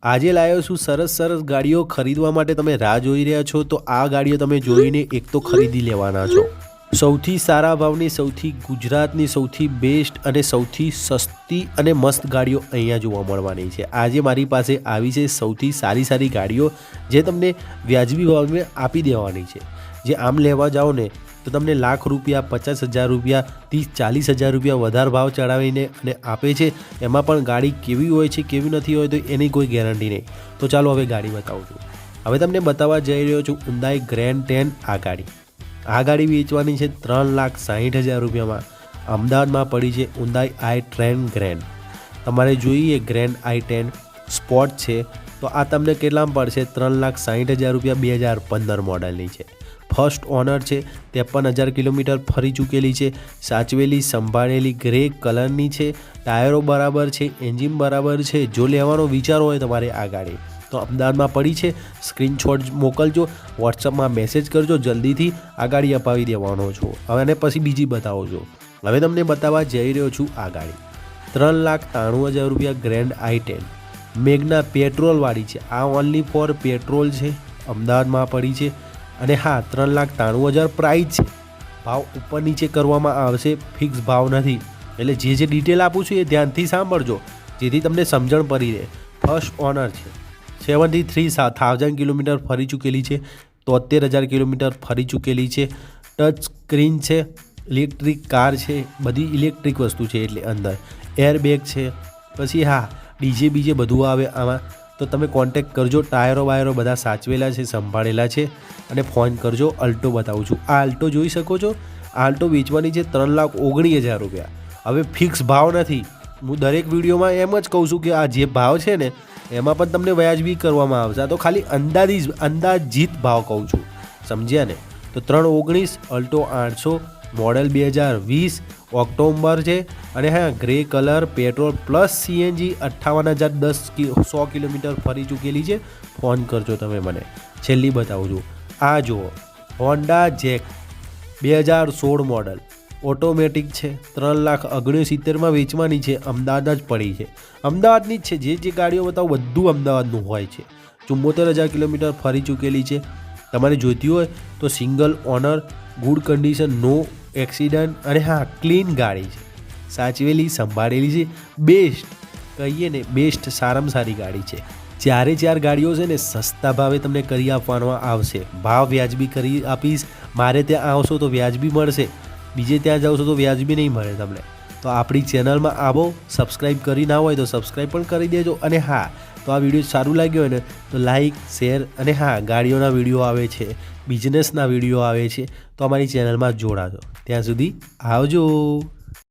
આજે લાવ્યો છું સરસ સરસ ગાડીઓ ખરીદવા માટે તમે રાહ જોઈ રહ્યા છો તો આ ગાડીઓ તમે જોઈને એક તો ખરીદી લેવાના છો। સૌથી સારા ભાવની સૌથી ગુજરાતની સૌથી બેસ્ટ અને સૌથી સસ્તી અને મસ્ત ગાડીઓ અહીંયા જોવા મળવાની છે। આજે મારી પાસે આવી છે સૌથી સારી ગાડીઓ જે તમને વ્યાજબી ભાવે આપી દેવાની છે। જે આમ લેવા જાઓ ને તો તમને લાખ રૂપિયા 50,000 રૂપિયા 30-40 હજાર રૂપિયા વધારે ભાવ ચડાવીને અને આપે છે। એમાં પણ ગાડી કેવી હોય છે કેવી નથી હોય તો એની કોઈ ગેરંટી નહીં। તો ચાલો હવે ગાડી બતાવું છું। હવે તમને બતાવવા જઈ રહ્યો છું Hyundai Grand 10 આ ગાડી વેચવાની છે 3,60,000 રૂપિયામાં। અમદાવાદમાં પડી છે Hyundai i10 Grand। તમારે જોઈએ Grand i10 સ્પોર્ટ છે તો આ તમને કેટલામાં પડશે 3,60,000 રૂપિયા 2015 મોડલની છે। ફર્સ્ટ ઓનર છે 53,000 કિલોમીટર ફરી ચૂકેલી છે। સાચવેલી સંભાળેલી ગ્રે કલરની છે। ટાયરો બરાબર છે, એન્જિન બરાબર છે। જો લેવાનો વિચારો હોય તમારે આ ગાડી તો અમદાવાદમાં પડી છે। સ્ક્રીનશોટ મોકલજો, વોટ્સઅપમાં મેસેજ કરજો, જલ્દીથી આ ગાડી અપાવી દેવાનો છો। હવે અને પછી બીજી બતાવો છો। હવે તમને બતાવવા જઈ રહ્યો છું આ ગાડી 3,93,000 રૂપિયા ગ્રેન્ડ i10 મેગ્ના પેટ્રોલવાળી છે। આ ઓનલી ફોર પેટ્રોલ છે, અમદાવાદમાં પડી છે અને હા 3,93,000 પ્રાઇસ છે। ભાવ ઉપર નીચે કરવામાં આવશે, ફિક્સ ભાવ નથી। એટલે જે ડિટેલ આપું છું એ ધ્યાનથી સાંભળજો જેથી તમને સમજણ પડી રહે। ફર્સ્ટ ઓનર છે, 73,000 કિલોમીટર ફરી ચૂકેલી છે, 73,000 કિલોમીટર ફરી ચૂકેલી છે। ટચ સ્ક્રીન છે, ઇલેક્ટ્રિક કાર છે, બધી ઇલેક્ટ્રિક વસ્તુ છે। એટલે અંદર એરબેગ છે, પછી હા ડીજે બીજે બધું આવે આમાં। તો તમે કોન્ટેક્ટ કરજો। ટાયરો વાયરો બધા સાચવેલા છે, સંભાળેલા છે અને ફોન કરજો। અલ્ટો બતાવું છું। આ અલ્ટો જોઈ શકો છો। આ અલ્ટો વેચવાની છે 3,19,000 રૂપિયા। હવે ફિક્સ ભાવ નથી। હું દરેક વિડીયોમાં એમ જ કહું છું કે આ જે ભાવ છે ને એમાં પણ તમને વ્યાજબી કરવામાં આવશે। આ તો ખાલી અંદાજીત ભાવ કહું છું, સમજ્યા ને? તો 3,19 અલ્ટો 800 મોડેલ 2020 ઓક્ટોબર છે અને હા grey colour petrol plus CNG 58,010 100 kilometre ફરી ચૂકેલી છે। ફોન કરજો તમે મને। છેલ્લી બતાવું છું, આ જુઓ હોન્ડા જેક 2016 મોડલ ઓટોમેટિક છે, 3,69,000માં વેચવાની છે। અમદાવાદ જ પડી છે, અમદાવાદની જ છે। જે ગાડીઓ બતાવું બધું અમદાવાદનું હોય છે। 74,000 કિલોમીટર ફરી ચૂકેલી છે। તમારે જોઈતી હોય તો single owner, good condition, no accident અને હા ક્લીન ગાડી છે, સાચવેલી સંભાળેલી છે। બેસ્ટ કહીએ ને બેસ્ટ, સારામાં સારી ગાડી છે। 4 ગાડીઓ છે ને સસ્તા ભાવે તમને કરી આપવામાં આવશે। ભાવ વ્યાજબી કરી આપીશ। મારે ત્યાં આવશો તો વ્યાજબી મળશે, બીજે ત્યાં જાઓ છો તો વ્યાજબી નહીં મળે તમને। તો આપણી ચેનલમાં આવો, સબસ્ક્રાઈબ કરી ના હોય તો સબસ્ક્રાઈબ પણ કરી દેજો। અને હા તો આ વિડીયો સારું લાગ્યો હોય ને તો લાઈક, શેર અને હા ગાડીઓના વિડીયો આવે છે, બિઝનેસના વિડીયો આવે છે તો અમારી ચેનલમાં જોડાજો। ત્યાં સુધી આવજો।